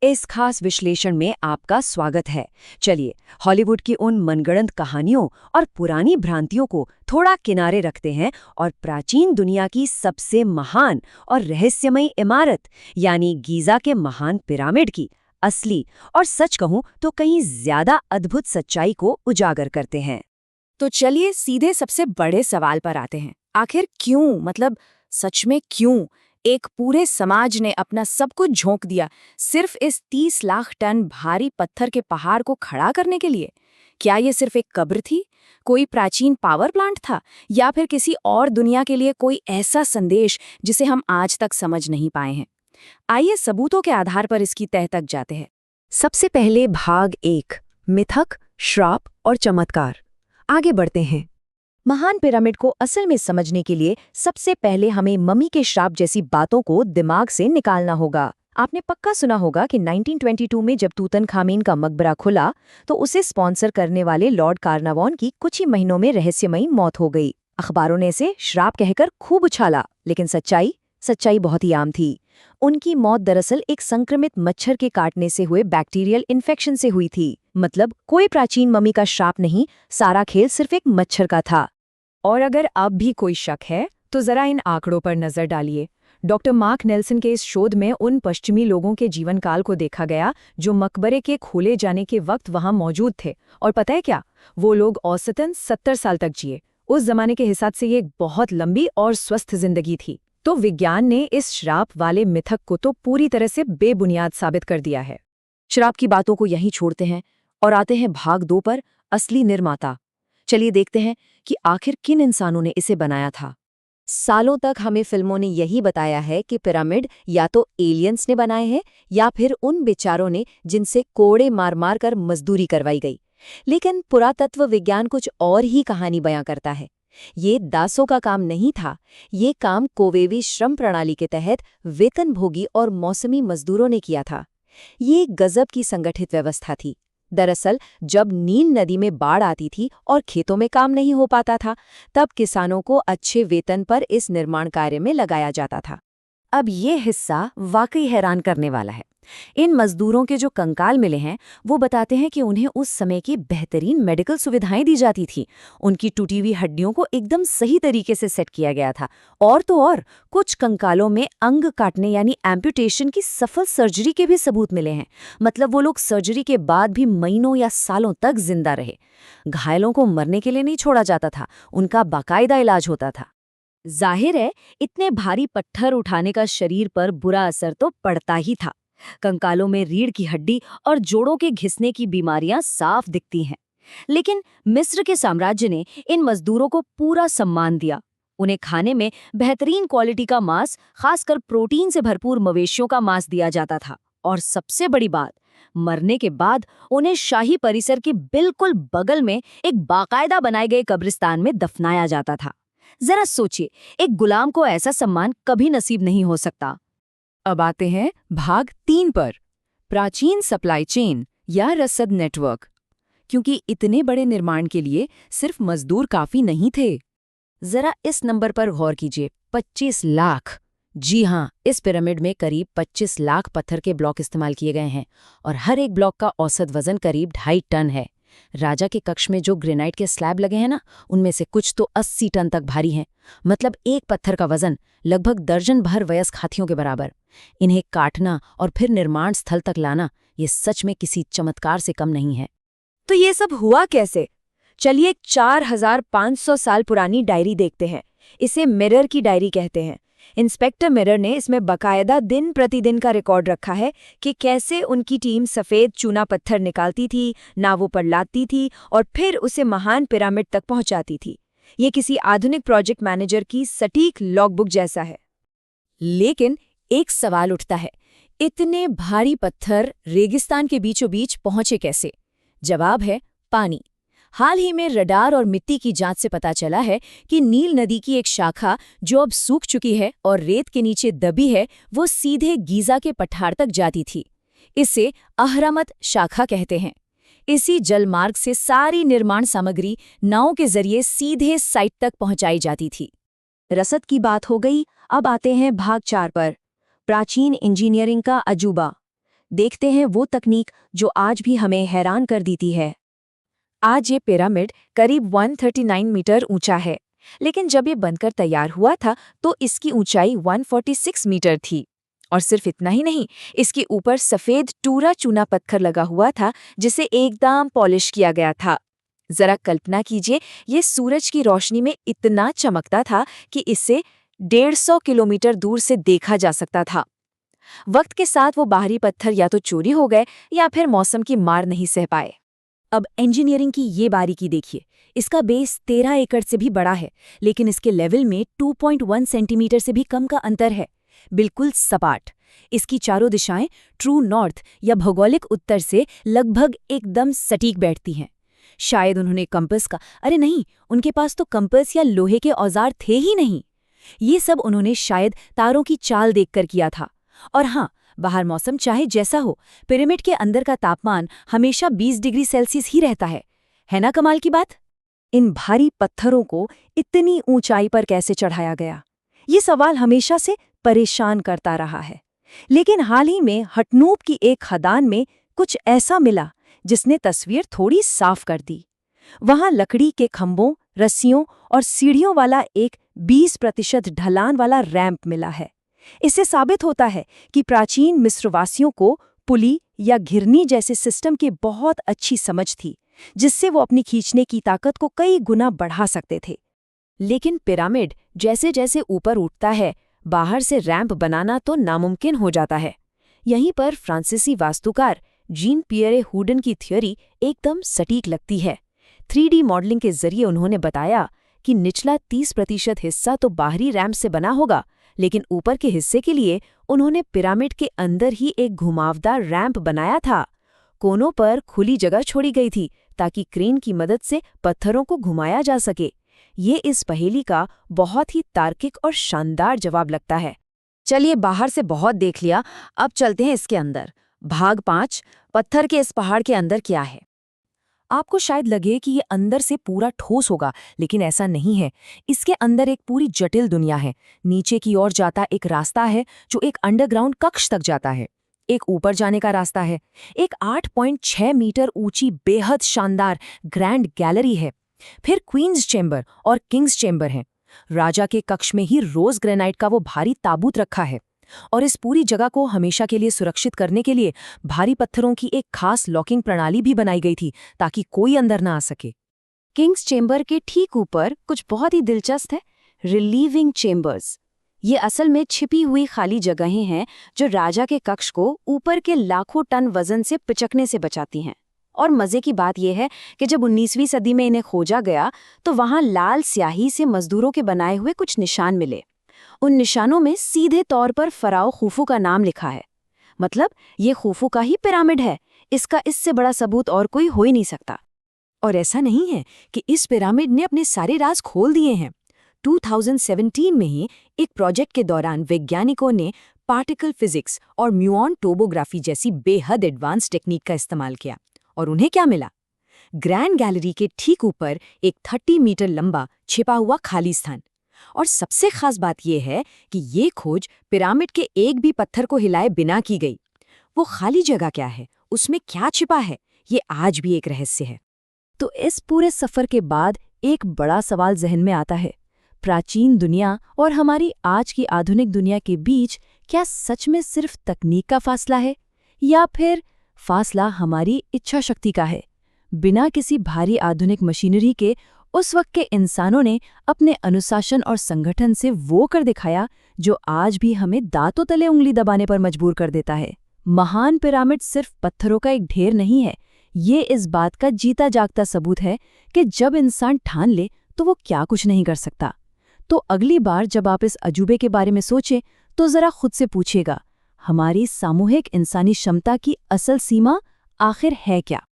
इस खास विश्लेषण में आपका स्वागत है। चलिए, हॉलीवुड की उन मनगढ़ंत कहानियों और पुरानी भ्रांतियों को थोड़ा किनारे रखते हैं और प्राचीन दुनिया की सबसे महान और रहस्यमयी इमारत यानी गीजा के महान पिरामिड की असली और सच कहूं तो कहीं ज्यादा अद्भुत सच्चाई को उजागर करते हैं। तो चलिए सीधे सबसे बड़े सवाल पर आते हैं। आखिर क्यों, मतलब सच में क्यों एक पूरे समाज ने अपना सब कुछ झोंक दिया सिर्फ इस 30 लाख टन भारी पत्थर के पहाड़ को खड़ा करने के लिए? क्या ये सिर्फ एक कब्र थी, कोई प्राचीन पावर प्लांट था, या फिर किसी और दुनिया के लिए कोई ऐसा संदेश जिसे हम आज तक समझ नहीं पाए हैं? आइए सबूतों के आधार पर इसकी तह तक जाते हैं। सबसे पहले भाग 1, मिथक, श्राप और चमत्कार। आगे बढ़ते हैं। महान पिरामिड को असल में समझने के लिए सबसे पहले हमें मम्मी के श्राप जैसी बातों को दिमाग से निकालना होगा। आपने पक्का सुना होगा कि 1922 में जब तूतनखामेन का मकबरा खुला तो उसे स्पॉन्सर करने वाले लॉर्ड कार्नावान की कुछ ही महीनों में रहस्यमयी मौत हो गई। अखबारों ने इसे श्राप कहकर खूब उछाला, लेकिन सच्चाई बहुत ही आम थी। उनकी मौत दरअसल एक संक्रमित मच्छर के काटने से हुए बैक्टीरियल इन्फेक्शन से हुई थी। मतलब कोई प्राचीन मम्मी का श्राप नहीं, सारा खेल सिर्फ एक मच्छर का था। और अगर अब भी कोई शक है तो जरा इन आंकड़ों पर नजर डालिए। डॉक्टर मार्क नेल्सन के इस शोध में उन पश्चिमी लोगों के जीवन काल को देखा गया जो मकबरे के खोले जाने के वक्त वहां मौजूद थे। और पता है क्या, वो लोग औसतन 70 साल तक जिए। उस जमाने के हिसाब से ये एक बहुत लंबी और स्वस्थ जिंदगी थी। तो विज्ञान ने इस श्राप वाले मिथक को तो पूरी तरह से बेबुनियाद साबित कर दिया है। श्राप की बातों को यहीं छोड़ते हैं और आते हैं भाग 2 पर, असली निर्माता। चलिए देखते हैं कि आखिर किन इंसानों ने इसे बनाया था। सालों तक हमें फिल्मों ने यही बताया है कि पिरामिड या तो एलियंस ने बनाए हैं या फिर उन बेचारों ने जिनसे कोड़े मार मार कर मजदूरी करवाई गई। लेकिन पुरातत्व विज्ञान कुछ और ही कहानी बयां करता है। ये दासों का काम नहीं था, ये काम कोवेवी श्रम प्रणाली के तहत वेतनभोगी और मौसमी मजदूरों ने किया था। ये एक गजब की संगठित व्यवस्था थी। दरअसल जब नील नदी में बाढ़ आती थी और खेतों में काम नहीं हो पाता था, तब किसानों को अच्छे वेतन पर इस निर्माण कार्य में लगाया जाता था। अब ये हिस्सा वाकई हैरान करने वाला है। इन मजदूरों के जो कंकाल मिले हैं वो बताते हैं कि उन्हें उस समय की बेहतरीन मेडिकल सुविधाएं दी जाती थी। उनकी टूटी हुई हड्डियों को एकदम सही तरीके से सेट किया गया था। और तो और कुछ कंकालों में अंग काटने यानी एम्पुटेशन की सफल सर्जरी के भी सबूत मिले हैं। मतलब वो लोग सर्जरी के बाद भी महीनों या सालों तक जिंदा रहे। घायलों को मरने के लिए नहीं छोड़ा जाता था, उनका बाकायदा इलाज होता था। जाहिर है इतने भारी पत्थर उठाने का शरीर पर बुरा असर तो पड़ता ही था। कंकालों में रीढ़ की हड्डी और जोड़ों के घिसने की बीमारियां साफ दिखती हैं। लेकिन मिस्र के साम्राज्य ने इन मजदूरों को पूरा सम्मान दिया। उन्हें खाने में बेहतरीन क्वालिटी का मांस, खासकर प्रोटीन से भरपूर मवेशियों का मांस दिया जाता था। और सबसे बड़ी बात, मरने के बाद उन्हें शाही परिसर के बिल्कुल बगल में एक बाकायदा बनाए गए कब्रिस्तान में दफनाया जाता था। जरा सोचिए, एक गुलाम को ऐसा सम्मान कभी नसीब नहीं हो सकता। अब आते हैं भाग 3 पर, प्राचीन सप्लाई चेन या रसद नेटवर्क। क्योंकि इतने बड़े निर्माण के लिए सिर्फ मजदूर काफी नहीं थे। जरा इस नंबर पर गौर कीजिए, 25 लाख। जी हाँ, इस पिरामिड में करीब 25 लाख पत्थर के ब्लॉक इस्तेमाल किए गए हैं और हर एक ब्लॉक का औसत वजन करीब 2.5 टन है। राजा के कक्ष में जो ग्रेनाइट के स्लैब लगे हैं ना, उनमें से कुछ तो 80 टन तक भारी हैं। मतलब एक पत्थर का वजन लगभग दर्जन भर वयस्क हाथियों के बराबर। इन्हें काटना और फिर निर्माण स्थल तक लाना, ये सच में किसी चमत्कार से कम नहीं है। तो ये सब हुआ कैसे? चलिए 4500 साल पुरानी डायरी देखते हैं। इसे मिरर की डायरी कहते हैं। इंस्पेक्टर मिरर ने इसमें बकायदा दिन प्रतिदिन का रिकॉर्ड रखा है कि कैसे उनकी टीम सफ़ेद चूना पत्थर निकालती थी, नावों पर लादती थी और फिर उसे महान पिरामिड तक पहुंचाती थी। ये किसी आधुनिक प्रोजेक्ट मैनेजर की सटीक लॉगबुक जैसा है। लेकिन एक सवाल उठता है, इतने भारी पत्थर रेगिस्तान के बीचों बीच पहुंचे कैसे? जवाब है पानी। हाल ही में रडार और मिट्टी की जांच से पता चला है कि नील नदी की एक शाखा जो अब सूख चुकी है और रेत के नीचे दबी है, वो सीधे गीजा के पठार तक जाती थी। इसे अहरामत शाखा कहते हैं। इसी जलमार्ग से सारी निर्माण सामग्री नावों के जरिए सीधे साइट तक पहुंचाई जाती थी। रसद की बात हो गई, अब आते हैं भाग 4 पर, प्राचीन इंजीनियरिंग का अजूबा। देखते हैं वो तकनीक जो आज भी हमें हैरान कर देती है। आज ये पिरामिड करीब 139 मीटर ऊंचा है, लेकिन जब ये बनकर तैयार हुआ था तो इसकी ऊंचाई 146 मीटर थी। और सिर्फ इतना ही नहीं, इसके ऊपर सफेद टूरा चूना पत्थर लगा हुआ था जिसे एकदम पॉलिश किया गया था। जरा कल्पना कीजिए, ये सूरज की रोशनी में इतना चमकता था कि इसे 150 किलोमीटर दूर से देखा जा सकता था। वक्त के साथ वो बाहरी पत्थर या तो चोरी हो गए या फिर मौसम की मार नहीं सह पाए। अब इंजीनियरिंग की ये बारीकी देखिए। इसका बेस 13 एकड़ से भी बड़ा है, लेकिन इसके लेवल में 2.1 सेंटीमीटर से भी कम का अंतर है। बिल्कुल सपाट। इसकी चारों दिशाएं ट्रू नॉर्थ या भौगोलिक उत्तर से लगभग एकदम सटीक बैठती हैं। शायद उन्होंने कंपास का, अरे नहीं, उनके पास तो कंपास या लोहे के औजार थे ही नहीं। ये सब उन्होंने शायद तारों की चाल देखकर किया था। और हाँ, बाहर मौसम चाहे जैसा हो, पिरामिड के अंदर का तापमान हमेशा 20 डिग्री सेल्सियस ही रहता है ना कमाल की बात? इन भारी पत्थरों को इतनी ऊंचाई पर कैसे चढ़ाया गया, ये सवाल हमेशा से परेशान करता रहा है। लेकिन हाल ही में हटनूब की एक खदान में कुछ ऐसा मिला जिसने तस्वीर थोड़ी साफ कर दी। वहां लकड़ी के खंभों, रस्सियों और सीढ़ियों वाला एक 20% ढलान वाला रैंप मिला है। इससे साबित होता है कि प्राचीन मिस्रवासियों को पुली या घिरनी जैसे सिस्टम की बहुत अच्छी समझ थी, जिससे वो अपनी खींचने की ताकत को कई गुना बढ़ा सकते थे। लेकिन पिरामिड जैसे जैसे ऊपर उठता है, बाहर से रैंप बनाना तो नामुमकिन हो जाता है। यहीं पर फ्रांसीसी वास्तुकार जीन पियरे हुडन की थ्योरी एकदम सटीक लगती है। 3D मॉडलिंग के जरिए उन्होंने बताया कि निचला 30% हिस्सा तो बाहरी रैंप से बना होगा, लेकिन ऊपर के हिस्से के लिए उन्होंने पिरामिड के अंदर ही एक घुमावदार रैंप बनाया था। कोनों पर खुली जगह छोड़ी गई थी ताकि क्रेन की मदद से पत्थरों को घुमाया जा सके। ये इस पहेली का बहुत ही तार्किक और शानदार जवाब लगता है। चलिए, बाहर से बहुत देख लिया, अब चलते हैं इसके अंदर। भाग 5, पत्थर के इस पहाड़ के अंदर क्या है। आपको शायद लगे कि ये अंदर से पूरा ठोस होगा, लेकिन ऐसा नहीं है। इसके अंदर एक पूरी जटिल दुनिया है। नीचे की ओर जाता एक रास्ता है जो एक अंडरग्राउंड कक्ष तक जाता है। एक ऊपर जाने का रास्ता है। एक 8.6 मीटर ऊंची बेहद शानदार ग्रैंड गैलरी है। फिर क्वींस चेंबर और किंग्स चेंबर हैं। राजा के कक्ष में ही रोज ग्रेनाइट का वो भारी ताबूत रखा है। और इस पूरी जगह को हमेशा के लिए सुरक्षित करने के लिए भारी पत्थरों की एक खास लॉकिंग प्रणाली भी बनाई गई थी ताकि कोई अंदर ना आ सके। किंग्स चेंबर के ठीक ऊपर कुछ बहुत ही दिलचस्प है, रिलीविंग चेंबर्स। ये असल में छिपी हुई खाली जगहें हैं जो राजा के कक्ष को ऊपर के लाखों टन वजन से पिचकने से बचाती हैं। और मजे की बात यह है कि जब 19वीं सदी में इन्हें खोजा गया तो वहां लाल स्याही से मजदूरों के बनाए हुए कुछ निशान मिले। उन निशानों में सीधे तौर पर फराओ खुफू का नाम लिखा है। मतलब ये खुफू का ही पिरामिड है। इसका इससे बड़ा सबूत और कोई हो ही नहीं सकता। और ऐसा नहीं है कि इस पिरामिड ने अपने सारे राज खोल दिए हैं। 2017 में ही एक प्रोजेक्ट के दौरान वैज्ञानिकों ने पार्टिकल फिजिक्स और म्यूऑन टोपोग्राफी जैसी बेहद एडवांस टेक्निक का इस्तेमाल किया। और उन्हें क्या मिला? ग्रैंड गैलरी के ठीक ऊपर एक 30 मीटर लंबा छिपा हुआ खाली स्थान। और सबसे खास बात यह है कि ये खोज पिरामिड के एक भी पत्थर को हिलाए बिना की गई। वो खाली जगह क्या है, उसमें क्या छिपा है, ये आज भी एक रहस्य है। तो इस पूरे सफर के बाद एक बड़ा सवाल जहन में आता है, प्राचीन दुनिया और हमारी आज की आधुनिक दुनिया के बीच क्या सच में सिर्फ तकनीक का फासला है, या फिर फासला हमारी इच्छा शक्ति का है? बिना किसी भारी आधुनिक मशीनरी के उस वक्त के इंसानों ने अपने अनुशासन और संगठन से वो कर दिखाया जो आज भी हमें दांतों तले उंगली दबाने पर मजबूर कर देता है। महान पिरामिड सिर्फ पत्थरों का एक ढेर नहीं है, ये इस बात का जीता जागता सबूत है कि जब इंसान ठान ले तो वो क्या कुछ नहीं कर सकता। तो अगली बार जब आप इस अजूबे के बारे में सोचें तो जरा खुद से पूछिएगा, हमारी सामूहिक इंसानी क्षमता की असल सीमा आखिर है क्या?